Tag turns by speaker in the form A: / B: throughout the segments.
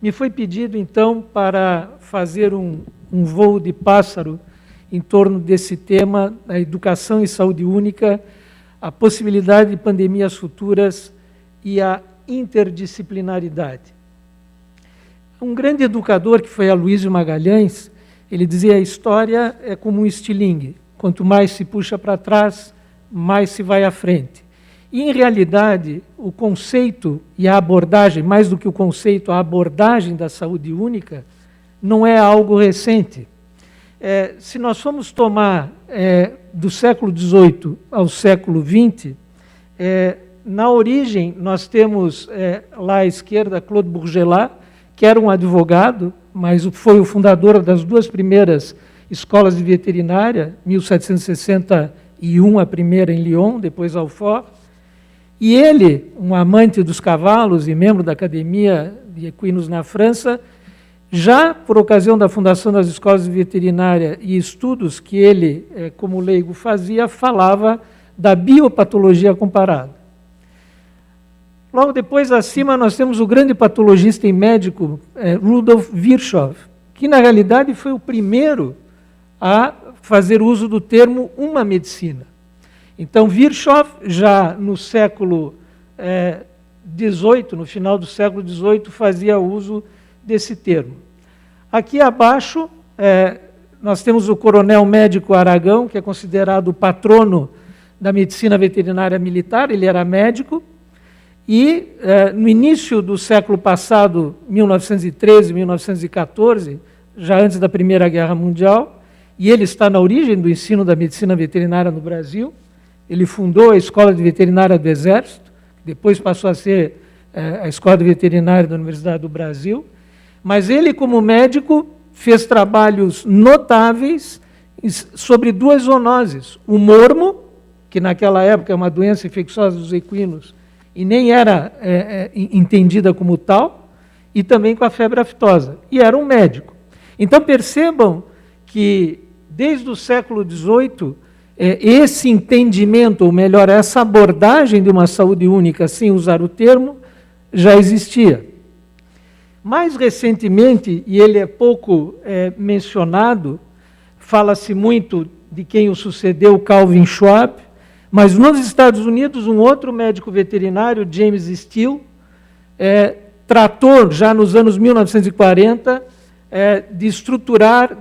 A: Me foi pedido, então, para fazer um voo de pássaro em torno desse tema, a educação e saúde única, a possibilidade de pandemias futuras e a interdisciplinaridade. Um grande educador, que foi Aloysio Magalhães, ele dizia: a história é como um estilingue, quanto mais se puxa para trás, mais se vai à frente. E, em realidade, o conceito e a abordagem, mais do que o conceito, a abordagem da saúde única, não é algo recente. Se nós formos tomar do século XVIII ao século XX, na origem nós temos lá à esquerda Claude Bourgelat, que era um advogado, mas foi o fundador das duas primeiras escolas de veterinária, 1761 a primeira em Lyon, depois Alfort. E ele, um amante dos cavalos e membro da Academia de Equinos na França, já por ocasião da fundação das escolas de veterinária e estudos que ele, como leigo, fazia, falava da biopatologia comparada. Logo depois, acima, nós temos o grande patologista e médico Rudolf Virchow, que, na realidade, foi o primeiro a fazer uso do termo uma medicina. Então, Virchow, já no século XVIII, no final do século XVIII, fazia uso desse termo. Aqui abaixo, nós temos o coronel médico Aragão, que é considerado o patrono da medicina veterinária militar, ele era médico, e no início do século passado, 1913, 1914, já antes da Primeira Guerra Mundial, e ele está na origem do ensino da medicina veterinária no Brasil. Ele fundou a Escola de Veterinária do Exército, que depois passou a ser a Escola de Veterinária da Universidade do Brasil, mas ele, como médico, fez trabalhos notáveis sobre duas zoonoses. O mormo, que naquela época é uma doença infecciosa dos equinos, e nem era entendida como tal, e também com a febre aftosa. E era um médico. Então, percebam que, desde o século XVIII, esse entendimento, ou melhor, essa abordagem de uma saúde única, sem usar o termo, já existia. Mais recentemente, e ele é pouco mencionado, fala-se muito de quem o sucedeu, Calvin Schwab, mas nos Estados Unidos, um outro médico veterinário, James Steele, tratou, já nos anos 1940, de estruturar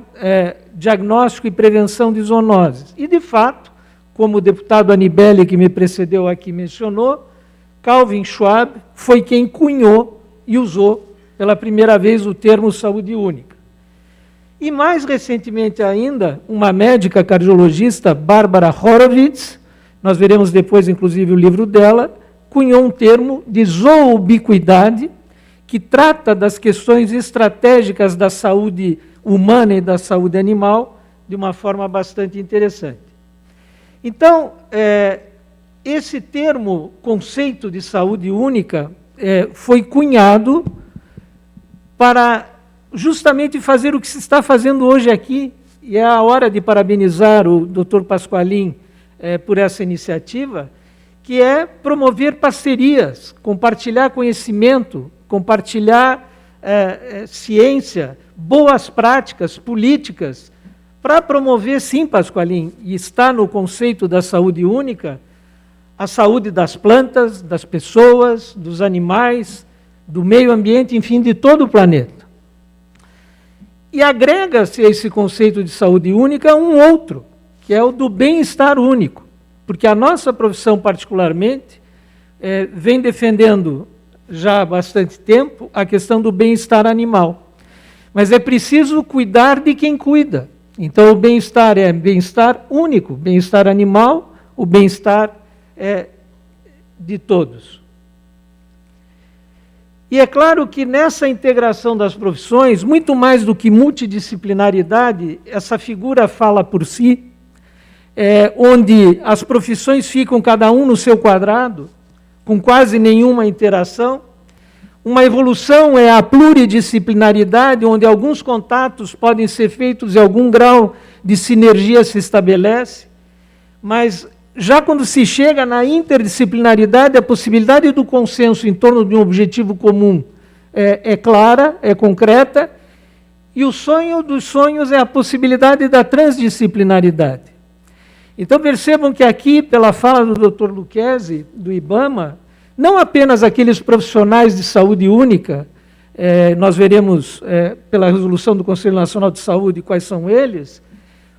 A: diagnóstico e prevenção de zoonoses. E, de fato, como o deputado Anibele, que me precedeu aqui, mencionou, Calvin Schwab foi quem cunhou e usou pela primeira vez o termo saúde única. E, mais recentemente ainda, uma médica cardiologista, Barbara Horowitz, nós veremos depois, inclusive, o livro dela, cunhou um termo de zooubiquidade, que trata das questões estratégicas da saúde humana e da saúde animal de uma forma bastante interessante. Então, esse termo, conceito de saúde única, foi cunhado para justamente fazer o que se está fazendo hoje aqui, e é a hora de parabenizar o Dr. Pasqualin por essa iniciativa, que é promover parcerias, compartilhar conhecimento, compartilhar ciência, boas práticas políticas, para promover, sim, Pasqualin, e está no conceito da saúde única, a saúde das plantas, das pessoas, dos animais, do meio ambiente, enfim, de todo o planeta. E agrega-se a esse conceito de saúde única um outro, que é o do bem-estar único, porque a nossa profissão, particularmente, vem defendendo já há bastante tempo a questão do bem-estar animal. Mas é preciso cuidar de quem cuida. Então, o bem-estar é bem-estar único, bem-estar animal, o bem-estar de todos. E é claro que nessa integração das profissões, muito mais do que multidisciplinaridade, essa figura fala por si, onde as profissões ficam cada um no seu quadrado, com quase nenhuma interação. Uma evolução é a pluridisciplinaridade, onde alguns contatos podem ser feitos e algum grau de sinergia se estabelece, mas já quando se chega na interdisciplinaridade, a possibilidade do consenso em torno de um objetivo comum é clara, é concreta, e o sonho dos sonhos é a possibilidade da transdisciplinaridade. Então percebam que aqui, pela fala do Dr. Lucchesi, do IBAMA, não apenas aqueles profissionais de saúde única, nós veremos pela resolução do Conselho Nacional de Saúde quais são eles,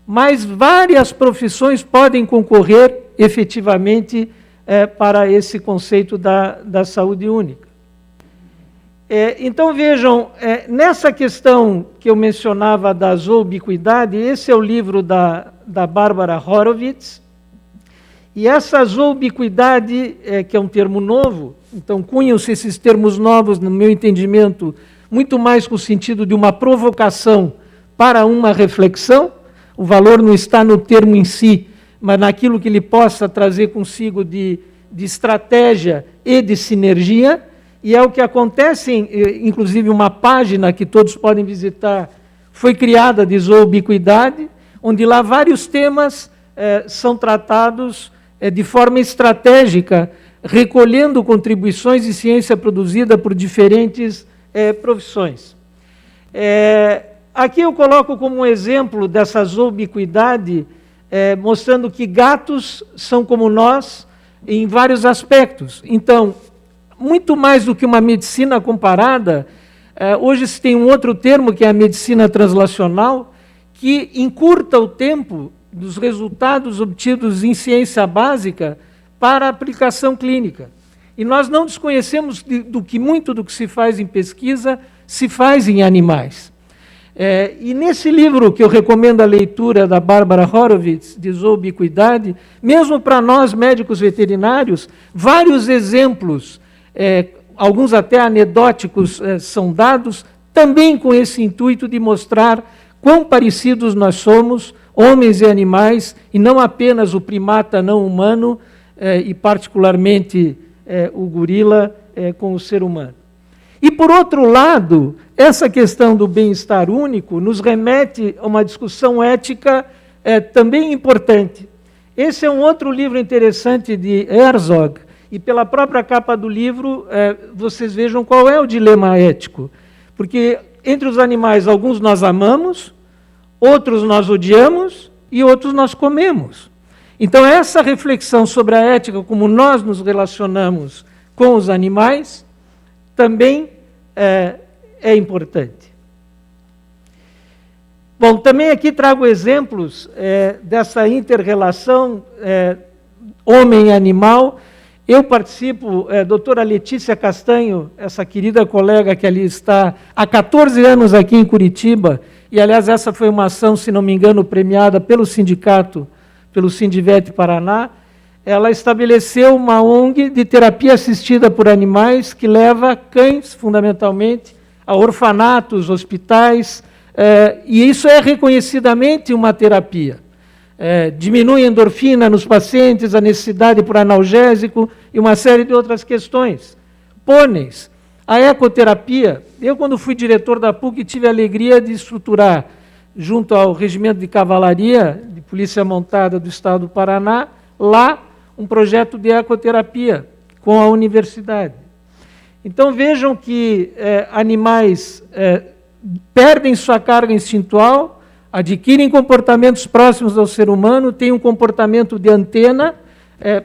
A: mas várias profissões podem concorrer efetivamente para esse conceito da saúde única. Então vejam, nessa questão que eu mencionava da zoobiquidade, esse é o livro da Bárbara Horowitz, e essa zoobiquidade, que é um termo novo, então cunham-se esses termos novos, no meu entendimento, muito mais com o sentido de uma provocação para uma reflexão. O valor não está no termo em si, mas naquilo que ele possa trazer consigo de estratégia e de sinergia, e é o que acontece, inclusive uma página que todos podem visitar, foi criada de zoobiquidade, onde lá vários temas são tratados de forma estratégica, recolhendo contribuições de ciência produzida por diferentes profissões. Aqui eu coloco como um exemplo dessa zoobiquidade, mostrando que gatos são como nós em vários aspectos. Então, muito mais do que uma medicina comparada, hoje se tem um outro termo, que é a medicina translacional, que encurta o tempo dos resultados obtidos em ciência básica para a aplicação clínica. E nós não desconhecemos muito do que se faz em pesquisa, se faz em animais. E nesse livro, que eu recomendo a leitura da Bárbara Horowitz, de zoobiquidade, mesmo para nós médicos veterinários, vários exemplos, alguns até anedóticos, são dados, também com esse intuito de mostrar quão parecidos nós somos, homens e animais, e não apenas o primata não humano, e particularmente o gorila com o ser humano. E, por outro lado, essa questão do bem-estar único nos remete a uma discussão ética também importante. Esse é um outro livro interessante de Herzog, e pela própria capa do livro, vocês vejam qual é o dilema ético. Porque entre os animais, alguns nós amamos, outros nós odiamos e outros nós comemos. Então, essa reflexão sobre a ética, como nós nos relacionamos com os animais, também é importante. Bom, também aqui trago exemplos dessa inter-relação homem-animal. Eu participo, doutora Letícia Castanho, essa querida colega que ali está há 14 anos aqui em Curitiba, e, aliás, essa foi uma ação, se não me engano, premiada pelo sindicato, pelo Sindivete Paraná. Ela estabeleceu uma ONG de terapia assistida por animais que leva cães, fundamentalmente, a orfanatos, hospitais, e isso é reconhecidamente uma terapia. Diminui a endorfina nos pacientes, a necessidade por analgésico e uma série de outras questões. Pôneis, a ecoterapia. Eu, quando fui diretor da PUC, tive a alegria de estruturar, junto ao Regimento de Cavalaria de Polícia Montada do Estado do Paraná, lá um projeto de ecoterapia com a universidade. Então vejam que animais perdem sua carga instintual, adquirem comportamentos próximos ao ser humano, têm um comportamento de antena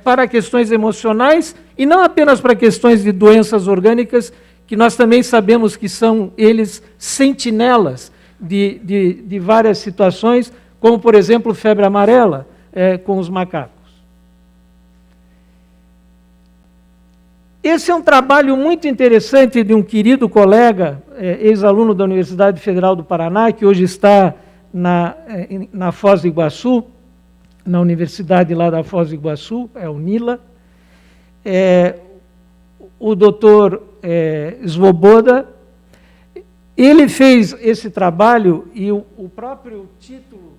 A: para questões emocionais, e não apenas para questões de doenças orgânicas, que nós também sabemos que são eles sentinelas de várias situações, como, por exemplo, febre amarela com os macacos. Esse é um trabalho muito interessante de um querido colega, ex-aluno da Universidade Federal do Paraná, que hoje está na Foz do Iguaçu, na universidade lá da Foz do Iguaçu, é o NILA. O doutor Svoboda, ele fez esse trabalho, e o próprio título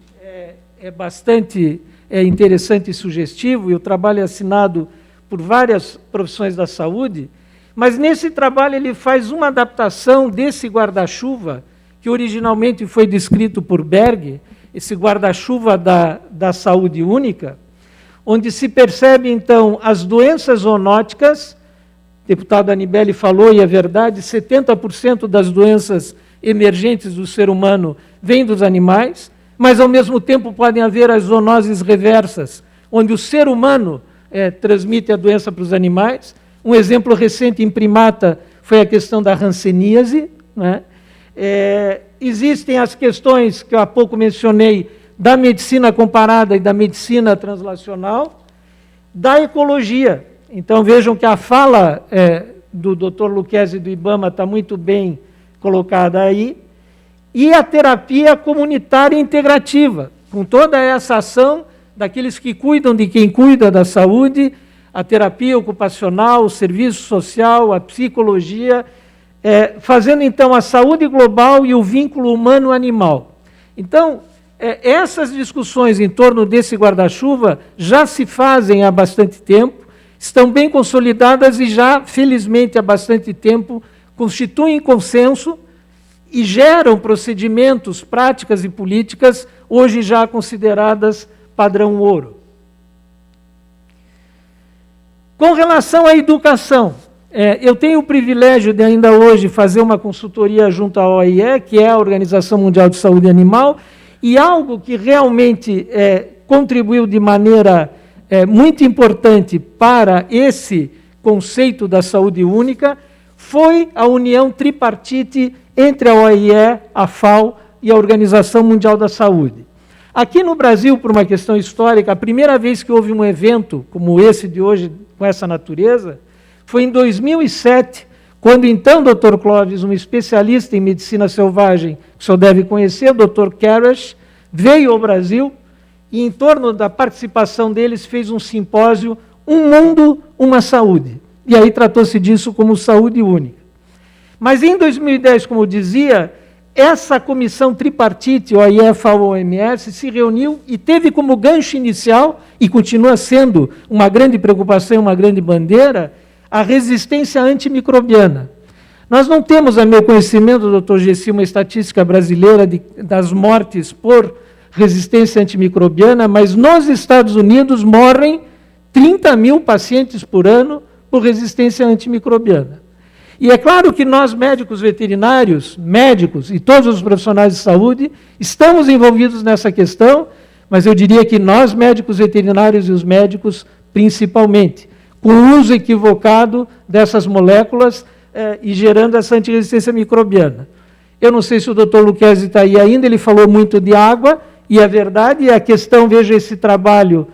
A: é bastante interessante e sugestivo, e o trabalho é assinado por várias profissões da saúde, mas nesse trabalho ele faz uma adaptação desse guarda-chuva, que originalmente foi descrito por Berg, esse guarda-chuva da saúde única, onde se percebe, então, as doenças zoonóticas deputado Anibele falou, e é verdade, 70% das doenças emergentes do ser humano vêm dos animais, mas, ao mesmo tempo, podem haver as zoonoses reversas, onde o ser humano transmite a doença para os animais. Um exemplo recente em primata foi a questão da hanseníase, né? Existem as questões que eu há pouco mencionei da medicina comparada e da medicina translacional, da ecologia. Então, vejam que a fala do Dr. Lucchesi do IBAMA está muito bem colocada aí, e a terapia comunitária integrativa, com toda essa ação daqueles que cuidam de quem cuida da saúde, a terapia ocupacional, o serviço social, a psicologia, fazendo, então, a saúde global e o vínculo humano-animal. Então, essas discussões em torno desse guarda-chuva já se fazem há bastante tempo, estão bem consolidadas e já, felizmente, há bastante tempo, constituem consenso e geram procedimentos, práticas e políticas, hoje já consideradas padrão ouro. Com relação à educação, eu tenho o privilégio de ainda hoje fazer uma consultoria junto à OIE, que é a Organização Mundial de Saúde Animal, e algo que realmente contribuiu de maneira muito importante para esse conceito da saúde única foi a união tripartite entre a OIE, a FAO e a Organização Mundial da Saúde. Aqui no Brasil, por uma questão histórica, a primeira vez que houve um evento como esse de hoje, com essa natureza, foi em 2007, quando então o Dr. Clóvis, um especialista em medicina selvagem, que o senhor deve conhecer, o Dr. Karash, veio ao Brasil e, em torno da participação deles, fez um simpósio, Um Mundo, Uma Saúde. E aí tratou-se disso como saúde única. Mas em 2010, como eu dizia, essa comissão tripartite, OIE, FAO, OMS, se reuniu e teve como gancho inicial, e continua sendo uma grande preocupação, uma grande bandeira, a resistência antimicrobiana. Nós não temos, a meu conhecimento, doutor Gessi, uma estatística brasileira das mortes por resistência antimicrobiana, mas nos Estados Unidos morrem 30 mil pacientes por ano por resistência antimicrobiana. E é claro que nós, médicos veterinários, médicos e todos os profissionais de saúde, estamos envolvidos nessa questão, mas eu diria que nós, médicos veterinários e os médicos, principalmente, com o uso equivocado dessas moléculas e gerando essa antirresistência microbiana. Eu não sei se o doutor Lucchesi está aí ainda, ele falou muito de água, e a verdade é a questão, veja esse trabalho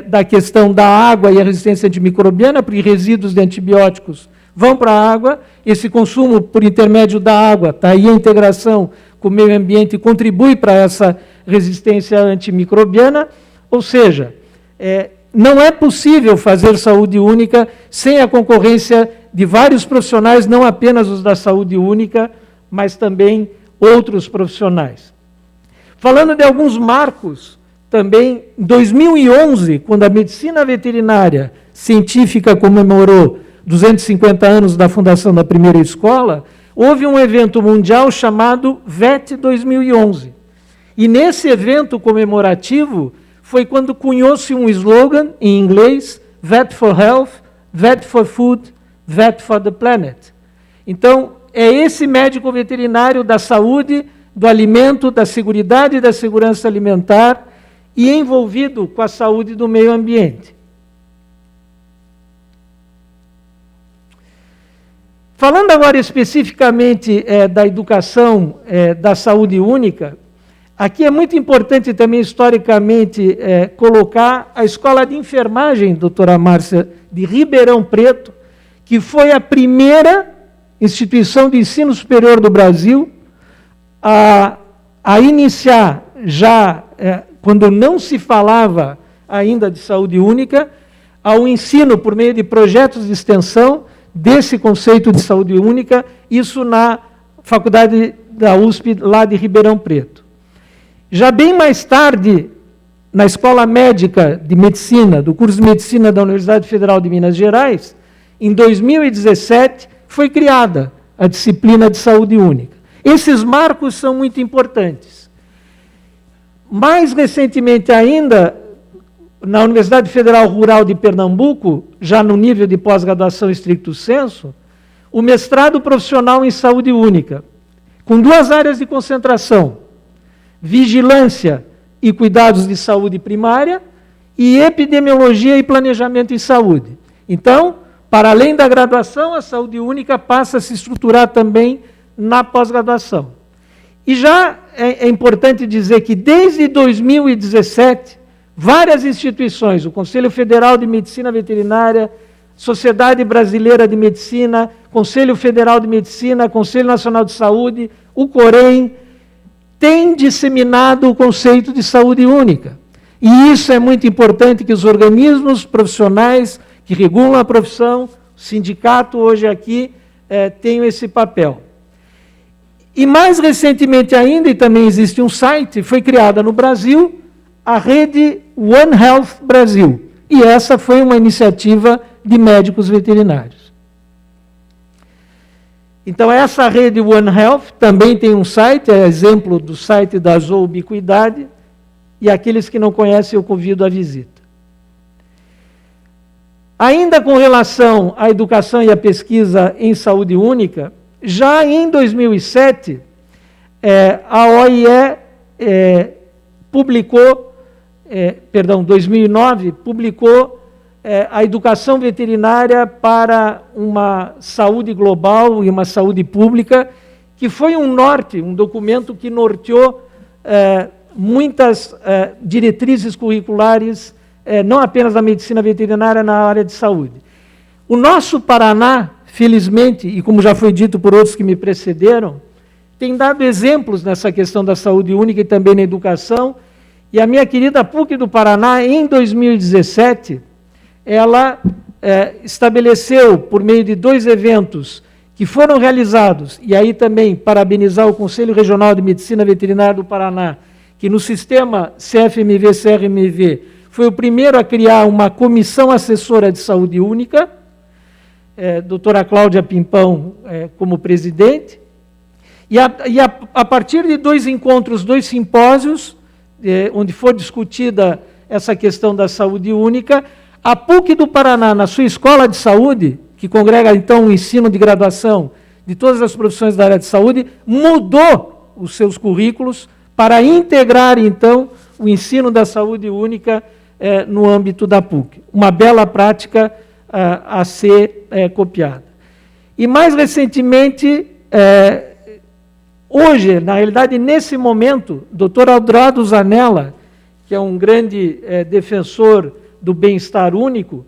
A: da questão da água e a resistência antimicrobiana, porque resíduos de antibióticos vão para a água, esse consumo por intermédio da água, está aí a integração com o meio ambiente, contribui para essa resistência antimicrobiana, ou seja, não é possível fazer saúde única sem a concorrência de vários profissionais, não apenas os da saúde única, mas também outros profissionais. Falando de alguns marcos, também em 2011, quando a medicina veterinária científica comemorou 250 anos da fundação da primeira escola, houve um evento mundial chamado VET 2011. E nesse evento comemorativo foi quando cunhou-se um slogan em inglês, VET for Health, VET for Food, VET for the Planet. Então, é esse médico veterinário da saúde, do alimento, da seguridade e da segurança alimentar e envolvido com a saúde do meio ambiente. Falando agora especificamente da educação da saúde única, aqui é muito importante também historicamente colocar a Escola de Enfermagem, doutora Márcia, de Ribeirão Preto, que foi a primeira instituição de ensino superior do Brasil a iniciar, já quando não se falava ainda de saúde única, ao ensino por meio de projetos de extensão desse conceito de saúde única, isso na Faculdade da USP, lá de Ribeirão Preto. Já bem mais tarde, na Escola Médica de Medicina, do curso de Medicina da Universidade Federal de Minas Gerais, em 2017, foi criada a disciplina de saúde única. Esses marcos são muito importantes. Mais recentemente ainda, na Universidade Federal Rural de Pernambuco, já no nível de pós-graduação estricto sensu, o mestrado profissional em saúde única, com 2 áreas de concentração: vigilância e cuidados de saúde primária e epidemiologia e planejamento em saúde. Então, para além da graduação, a saúde única passa a se estruturar também na pós-graduação. E já é importante dizer que desde 2017, várias instituições, o Conselho Federal de Medicina Veterinária, Sociedade Brasileira de Medicina, Conselho Federal de Medicina, Conselho Nacional de Saúde, o COREM, têm disseminado o conceito de saúde única. E isso é muito importante, que os organismos profissionais que regulam a profissão, o sindicato hoje aqui, tenham esse papel. E mais recentemente ainda, e também existe um site, foi criada no Brasil, a rede One Health Brasil. E essa foi uma iniciativa de médicos veterinários. Então, essa rede One Health também tem um site, é exemplo do site da Zoobiquidade, e aqueles que não conhecem, eu convido à visita. Ainda com relação à educação e à pesquisa em saúde única, já em 2007, a OIE publicou, 2009, publicou a educação veterinária para uma saúde global e uma saúde pública, que foi um documento que norteou muitas diretrizes curriculares, não apenas da medicina veterinária, na área de saúde. O nosso Paraná, felizmente, e como já foi dito por outros que me precederam, tem dado exemplos nessa questão da saúde única e também na educação. E a minha querida PUC do Paraná, em 2017, ela estabeleceu, por meio de 2 eventos que foram realizados, e aí também parabenizar o Conselho Regional de Medicina Veterinária do Paraná, que no sistema CFMV-CRMV foi o primeiro a criar uma comissão assessora de saúde única, doutora Cláudia Pimpão como presidente, e a partir de 2 encontros, 2 simpósios, onde foi discutida essa questão da saúde única, a PUC do Paraná, na sua escola de saúde, que congrega então o ensino de graduação de todas as profissões da área de saúde, mudou os seus currículos para integrar então o ensino da saúde única no âmbito da PUC. Uma bela prática a ser copiada. E mais recentemente, hoje, na realidade, nesse momento, o Dr. Aldrado Zanella, que é um grande defensor do bem-estar único,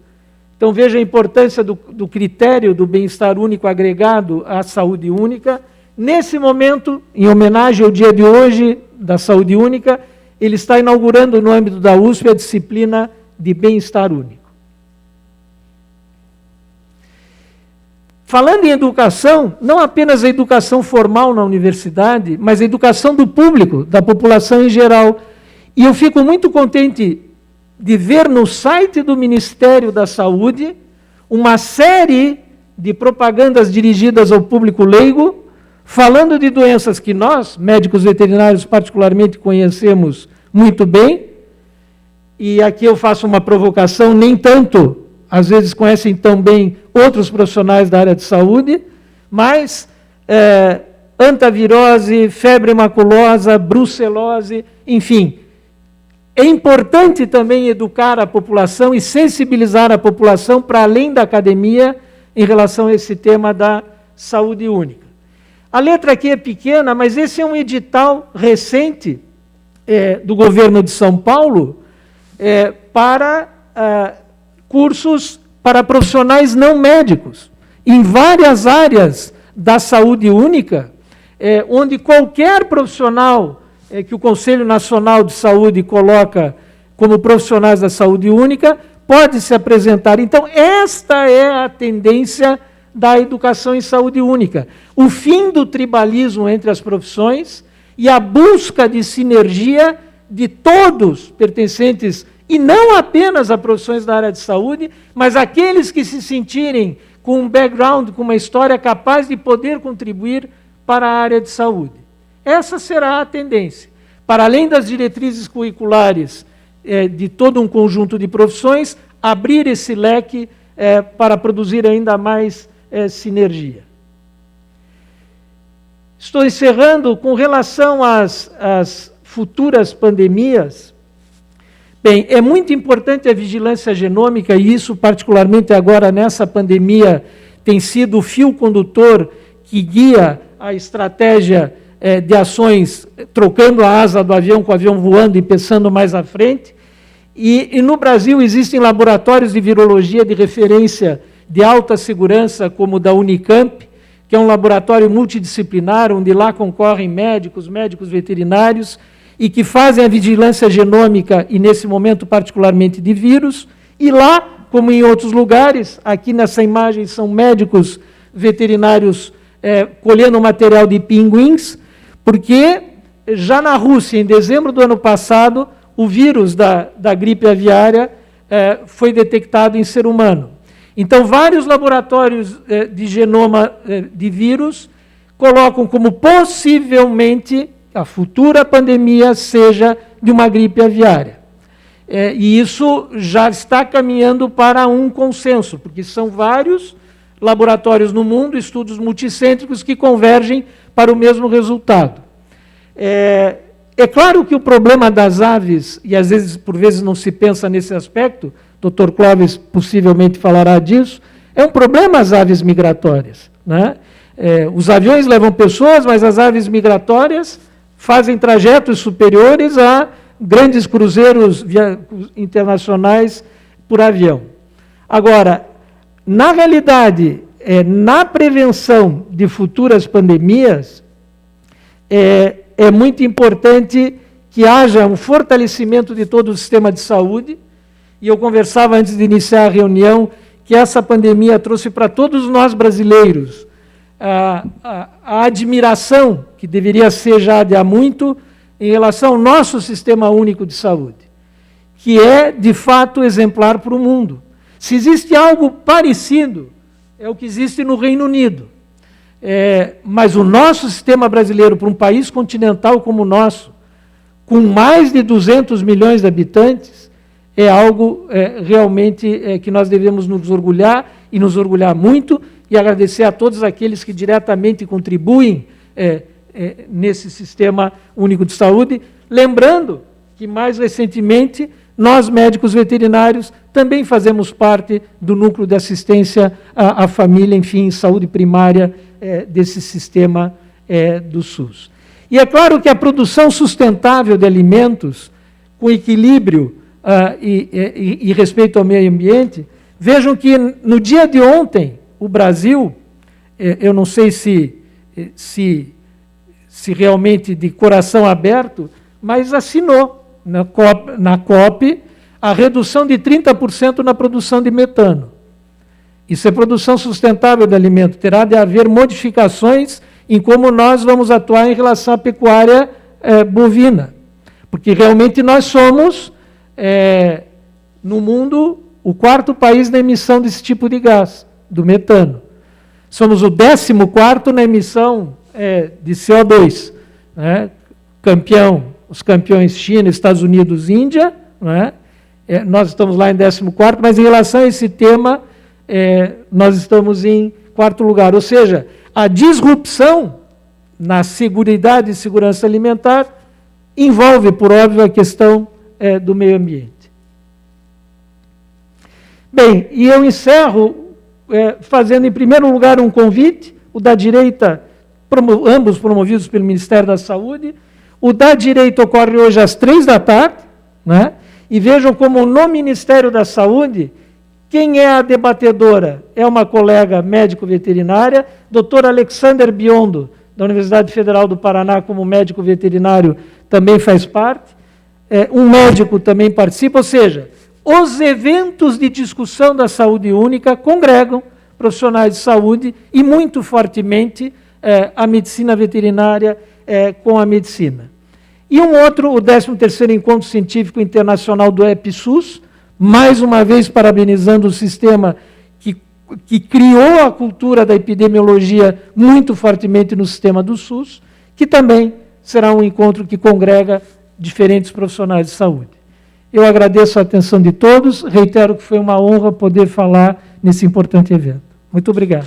A: então veja a importância do critério do bem-estar único agregado à saúde única. Nesse momento, em homenagem ao dia de hoje da saúde única, ele está inaugurando no âmbito da USP a disciplina de bem-estar único. Falando em educação, não apenas a educação formal na universidade, mas a educação do público, da população em geral. E eu fico muito contente de ver no site do Ministério da Saúde uma série de propagandas dirigidas ao público leigo, falando de doenças que nós, médicos veterinários, particularmente conhecemos muito bem. E aqui eu faço uma provocação, nem tanto, às vezes conhecem tão bem outros profissionais da área de saúde, mas antavirose, febre maculosa, brucelose, enfim. É importante também educar a população e sensibilizar a população para além da academia em relação a esse tema da saúde única. A letra aqui é pequena, mas esse é um edital recente do governo de São Paulo para cursos para profissionais não médicos, em várias áreas da saúde única, onde qualquer profissional que o Conselho Nacional de Saúde coloca como profissionais da saúde única pode se apresentar. Então, esta é a tendência da educação em saúde única. O fim do tribalismo entre as profissões e a busca de sinergia de todos pertencentes, e não apenas a profissões da área de saúde, mas aqueles que se sentirem com um background, com uma história capaz de poder contribuir para a área de saúde. Essa será a tendência. Para além das diretrizes curriculares de todo um conjunto de profissões, abrir esse leque para produzir ainda mais sinergia. Estou encerrando com relação às futuras pandemias. Bem, é muito importante a vigilância genômica, e isso, particularmente agora nessa pandemia, tem sido o fio condutor que guia a estratégia de ações, trocando a asa do avião com o avião voando e pensando mais à frente. E no Brasil existem laboratórios de virologia de referência de alta segurança, como o da Unicamp, que é um laboratório multidisciplinar, onde lá concorrem médicos veterinários, e que fazem a vigilância genômica, e nesse momento particularmente de vírus, e lá, como em outros lugares, aqui nessa imagem são médicos veterinários colhendo material de pinguins, porque já na Rússia, em dezembro do ano passado, o vírus da gripe aviária foi detectado em ser humano. Então, vários laboratórios de genoma de vírus colocam como possivelmente a futura pandemia seja de uma gripe aviária. E isso já está caminhando para um consenso, porque são vários laboratórios no mundo, estudos multicêntricos que convergem para o mesmo resultado. É claro que o problema das aves, e às vezes, por vezes, não se pensa nesse aspecto, o Dr. Clóvis possivelmente falará disso, é um problema as aves migratórias, né? Os aviões levam pessoas, mas as aves migratórias fazem trajetos superiores a grandes cruzeiros internacionais por avião. Agora, na realidade, na prevenção de futuras pandemias, é muito importante que haja um fortalecimento de todo o sistema de saúde, e eu conversava antes de iniciar a reunião que essa pandemia trouxe para todos nós brasileiros a admiração, que deveria ser já de há muito, em relação ao nosso sistema único de saúde, que é, de fato, exemplar para o mundo. Se existe algo parecido, é o que existe no Reino Unido. Mas o nosso sistema brasileiro, para um país continental como o nosso, com mais de 200 milhões de habitantes, é algo realmente que nós devemos nos orgulhar, e nos orgulhar muito, e agradecer a todos aqueles que diretamente contribuem nesse sistema único de saúde, lembrando que, mais recentemente, nós, médicos veterinários, também fazemos parte do núcleo de assistência à família, enfim, saúde primária desse sistema do SUS. E é claro que a produção sustentável de alimentos, com equilíbrio e respeito ao meio ambiente, vejam que no dia de ontem, o Brasil, eu não sei se realmente de coração aberto, mas assinou na COP a redução de 30% na produção de metano. Isso é produção sustentável de alimento. Terá de haver modificações em como nós vamos atuar em relação à pecuária bovina. Porque realmente nós somos, no mundo, o 4º país na emissão desse tipo de gás, do metano. Somos o 14º na emissão de CO2. Né? Os campeões China, Estados Unidos, Índia, né? Nós estamos lá em 14º, mas em relação a esse tema, nós estamos em 4º lugar. Ou seja, a disrupção na seguridade e segurança alimentar envolve, por óbvio, a questão do meio ambiente. Bem, e eu encerro fazendo, em primeiro lugar, um convite, o da direita, ambos promovidos pelo Ministério da Saúde. O da direita ocorre hoje às 15h, né? E vejam como no Ministério da Saúde, quem é a debatedora? É uma colega médico-veterinária, doutor Alexander Biondo, da Universidade Federal do Paraná, como médico veterinário, também faz parte. Um médico também participa, ou seja, os eventos de discussão da saúde única congregam profissionais de saúde e, muito fortemente, a medicina veterinária com a medicina. E um outro, o 13º Encontro Científico Internacional do EPSUS, mais uma vez parabenizando o sistema que criou a cultura da epidemiologia muito fortemente no sistema do SUS, que também será um encontro que congrega diferentes profissionais de saúde. Eu agradeço a atenção de todos, reitero que foi uma honra poder falar nesse importante evento. Muito obrigado.